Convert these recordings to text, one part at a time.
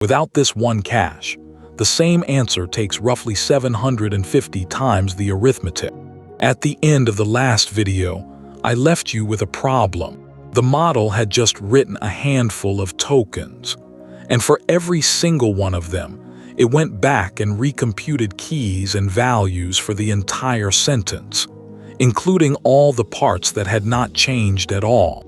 Without this one cache, the same answer takes roughly 750 times the arithmetic. At the end of the last video, I left you with a problem. The model had just written a handful of tokens, and for every single one of them, it went back and recomputed keys and values for the entire sentence, including all the parts that had not changed at all.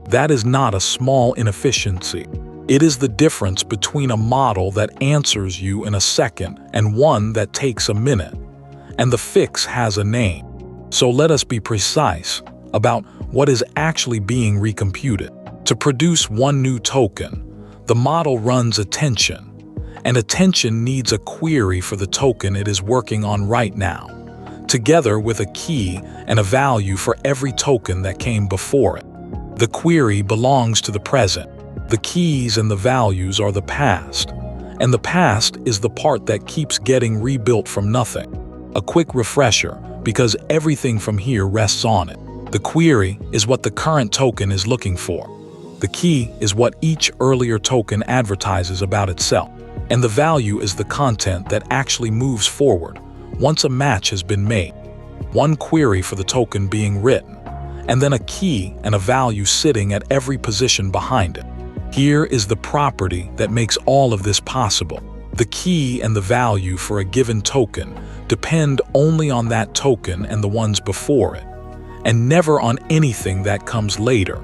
That is not a small inefficiency. It is the difference between a model that answers you in a second and one that takes a minute. And the fix has a name. So let us be precise about what is actually being recomputed. To produce one new token, the model runs attention, and attention needs a query for the token it is working on right now, together with a key and a value for every token that came before it. The query belongs to the present. The keys and the values are the past, and the past is the part that keeps getting rebuilt from nothing. A quick refresher, because everything from here rests on it. The query is what the current token is looking for. The key is what each earlier token advertises about itself. And the value is the content that actually moves forward once a match has been made. One query for the token being written, and then a key and a value sitting at every position behind it. Here is the property that makes all of this possible. The key and the value for a given token depend only on that token and the ones before it, and never on anything that comes later,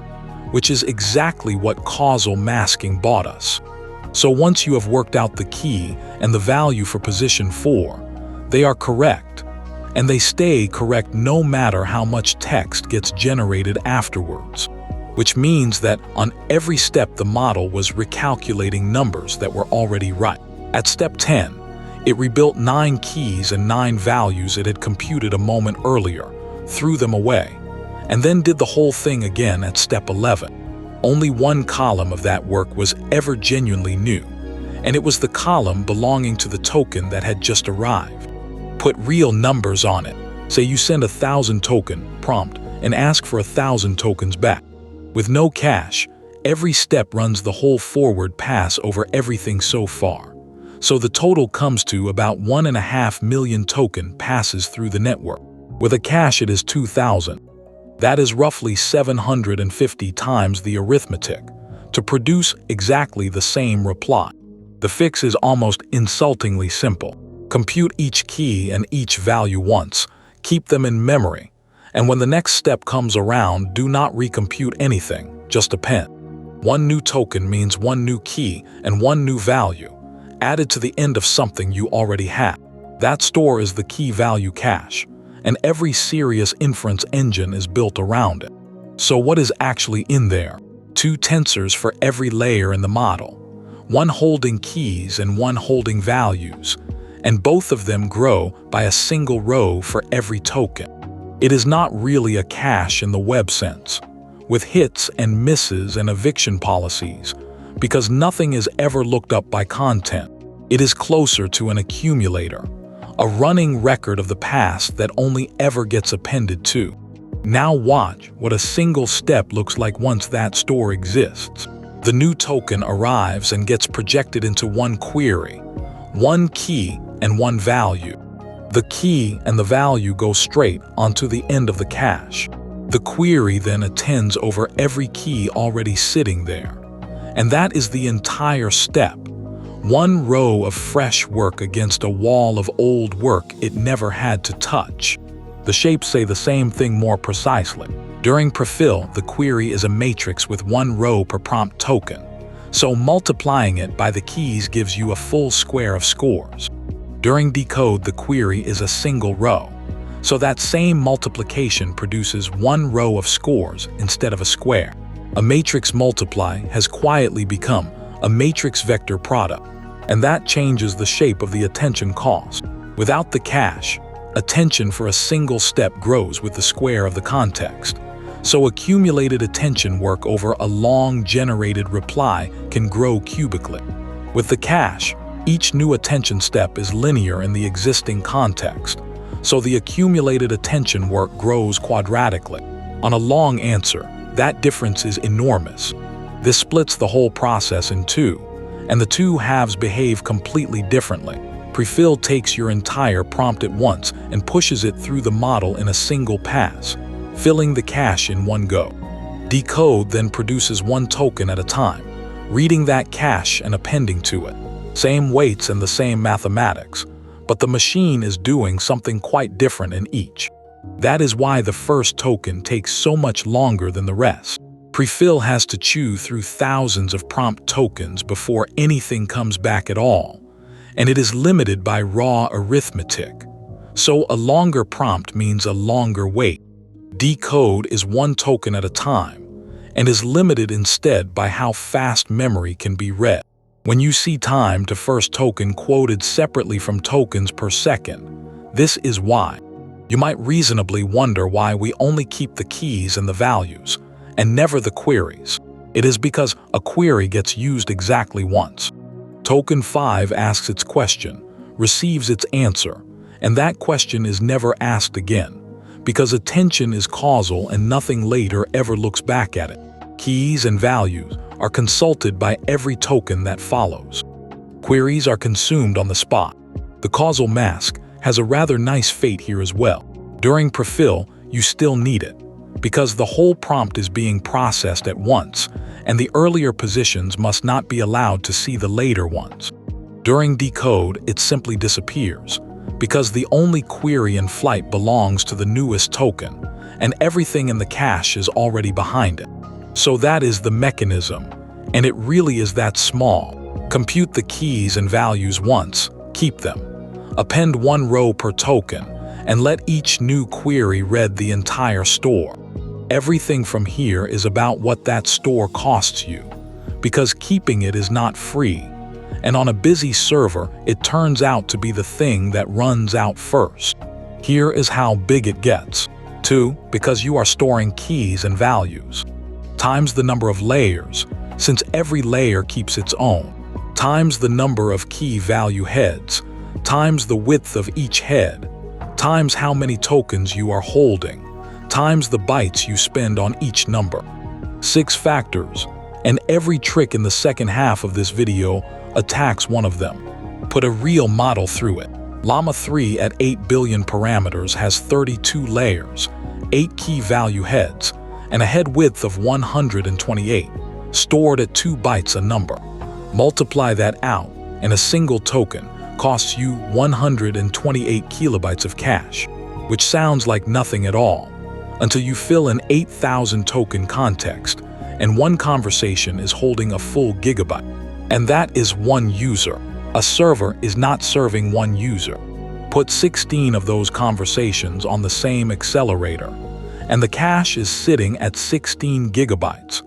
which is exactly what causal masking bought us. So once you have worked out the key and the value for position 4, they are correct, and they stay correct no matter how much text gets generated afterwards, which means that on every step the model was recalculating numbers that were already right. At step 10, it rebuilt 9 keys and 9 values it had computed a moment earlier, threw them away, and then did the whole thing again at step 11. Only one column of that work was ever genuinely new, and it was the column belonging to the token that had just arrived. Put real numbers on it. Say you send 1,000 token prompt and ask for 1,000 tokens back. With no cache, every step runs the whole forward pass over everything so far. So the total comes to about 1.5 million token passes through the network. With a cache it is 2,000. That is roughly 750 times the arithmetic to produce exactly the same reply. The fix is almost insultingly simple. Compute each key and each value once, keep them in memory, and when the next step comes around, do not recompute anything, just append. One new token means one new key and one new value, added to the end of something you already have. That store is the key value cache, and every serious inference engine is built around it. So what is actually in there? 2 tensors for every layer in the model, one holding keys and one holding values, and both of them grow by a single row for every token. It is not really a cache in the web sense, with hits and misses and eviction policies, because nothing is ever looked up by content. It is closer to an accumulator, a running record of the past that only ever gets appended to. Now watch what a single step looks like once that store exists. The new token arrives and gets projected into one query, one key and one value. The key and the value go straight onto the end of the cache. The query then attends over every key already sitting there. And that is the entire step. One row of fresh work against a wall of old work it never had to touch. The shapes say the same thing more precisely. During Prefill, the query is a matrix with one row per prompt token, so multiplying it by the keys gives you a full square of scores. During decode, the query is a single row, so that same multiplication produces one row of scores instead of a square. A matrix multiply has quietly become a matrix vector product, and that changes the shape of the attention cost. Without the cache, attention for a single step grows with the square of the context. So accumulated attention work over a long generated reply can grow cubically. With the cache, each new attention step is linear in the existing context, so the accumulated attention work grows quadratically. On a long answer, that difference is enormous. This splits the whole process in two, and the two halves behave completely differently. Prefill takes your entire prompt at once and pushes it through the model in a single pass, filling the cache in one go. Decode then produces one token at a time, reading that cache and appending to it. Same weights and the same mathematics, but the machine is doing something quite different in each. That is why the first token takes so much longer than the rest. Prefill has to chew through thousands of prompt tokens before anything comes back at all, and it is limited by raw arithmetic. So a longer prompt means a longer wait. Decode is one token at a time, and is limited instead by how fast memory can be read. When you see time to first token quoted separately from tokens per second, this is why. You might reasonably wonder why we only keep the keys and the values, and never the queries. It is because a query gets used exactly once. Token 5 asks its question, receives its answer, and that question is never asked again, because attention is causal and nothing later ever looks back at it. Keys and values are consulted by every token that follows. Queries are consumed on the spot. The causal mask has a rather nice fate here as well. During prefill, you still need it, because the whole prompt is being processed at once, and the earlier positions must not be allowed to see the later ones. During decode, it simply disappears, because the only query in flight belongs to the newest token, and everything in the cache is already behind it. So that is the mechanism, and it really is that small. Compute the keys and values once, keep them. Append one row per token, and let each new query read the entire store. Everything from here is about what that store costs you, because keeping it is not free, and on a busy server, it turns out to be the thing that runs out first. Here is how big it gets. 2, because you are storing keys and values, times the number of layers, since every layer keeps its own, times the number of key value heads, times the width of each head, times how many tokens you are holding, times the bytes you spend on each number. 6 factors, and every trick in the second half of this video attacks one of them. Put a real model through it. Llama 3 at 8 billion parameters has 32 layers, 8 key value heads, and a head width of 128, stored at 2 bytes a number. Multiply that out, and a single token costs you 128 kilobytes of cache, which sounds like nothing at all, until you fill an 8,000 token context, and one conversation is holding a full gigabyte. And that is one user. A server is not serving one user. Put 16 of those conversations on the same accelerator, and the cache is sitting at 16 gigabytes,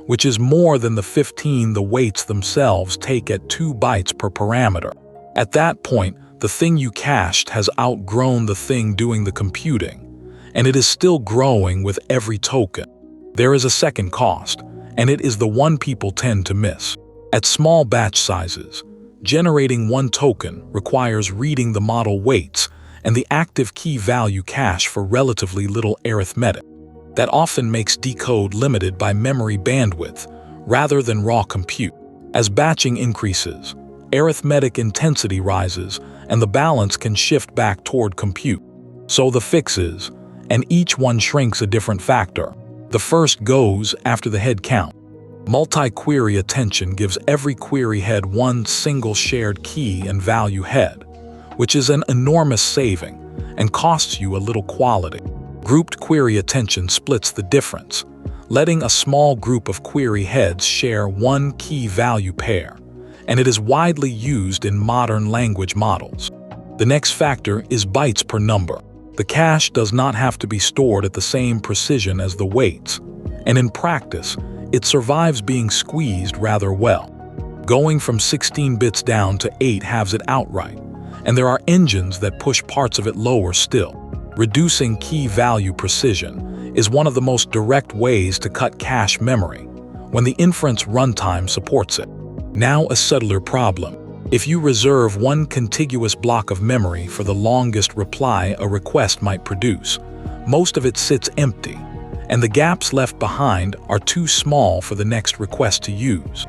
which is more than the 15 the weights themselves take at 2 bytes per parameter. At that point, the thing you cached has outgrown the thing doing the computing, and it is still growing with every token. There is a second cost, and it is the one people tend to miss. At small batch sizes, generating one token requires reading the model weights and the active key value cache for relatively little arithmetic. That often makes decode limited by memory bandwidth rather than raw compute. As batching increases, arithmetic intensity rises and the balance can shift back toward compute. So the fix is, and each one shrinks a different factor. The first goes after the head count. Multi-query attention gives every query head one single shared key and value head, which is an enormous saving and costs you a little quality. Grouped query attention splits the difference, letting a small group of query heads share one key value pair, and it is widely used in modern language models. The next factor is bytes per number. The cache does not have to be stored at the same precision as the weights, and in practice, it survives being squeezed rather well. Going from 16 bits down to 8 halves it outright, and there are engines that push parts of it lower still. Reducing key value precision is one of the most direct ways to cut cache memory, when the inference runtime supports it. Now a subtler problem. If you reserve one contiguous block of memory for the longest reply a request might produce, most of it sits empty, and the gaps left behind are too small for the next request to use.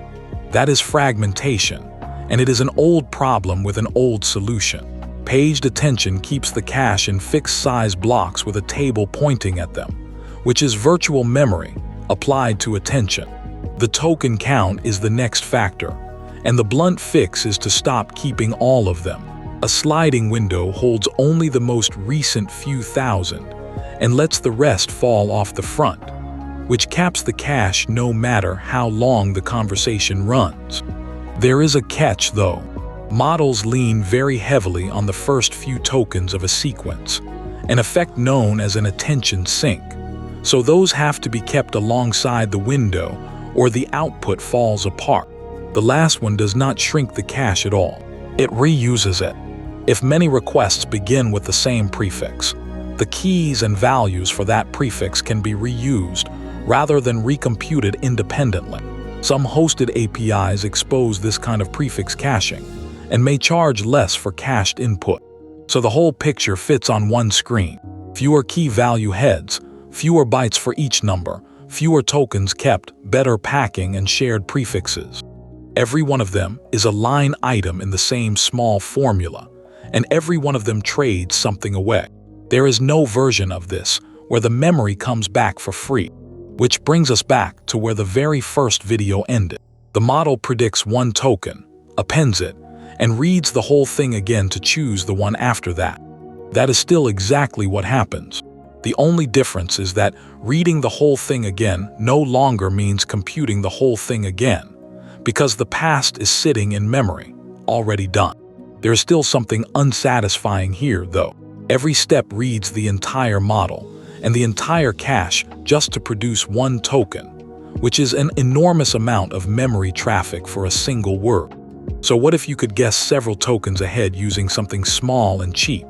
That is fragmentation, and it is an old problem with an old solution. PagedAttention keeps the cache in fixed-size blocks with a table pointing at them, which is virtual memory applied to attention. The token count is the next factor, and the blunt fix is to stop keeping all of them. A sliding window holds only the most recent few thousand and lets the rest fall off the front, which caps the cache no matter how long the conversation runs. There is a catch, though. Models lean very heavily on the first few tokens of a sequence, an effect known as an attention sink. So those have to be kept alongside the window or the output falls apart. The last one does not shrink the cache at all. It reuses it. If many requests begin with the same prefix, the keys and values for that prefix can be reused rather than recomputed independently. Some hosted APIs expose this kind of prefix caching and may charge less for cached input. So the whole picture fits on one screen. Fewer key value heads, fewer bytes for each number, fewer tokens kept, better packing and shared prefixes. Every one of them is a line item in the same small formula, and every one of them trades something away. There is no version of this where the memory comes back for free. Which brings us back to where the very first video ended. The model predicts one token, appends it, and reads the whole thing again to choose the one after that. That is still exactly what happens. The only difference is that reading the whole thing again no longer means computing the whole thing again, because the past is sitting in memory, already done. There is still something unsatisfying here, though. Every step reads the entire model and the entire cache just to produce one token, which is an enormous amount of memory traffic for a single word. So what if you could guess several tokens ahead using something small and cheap,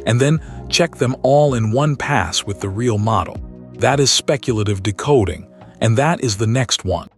and then check them all in one pass with the real model? That is speculative decoding, and that is the next one.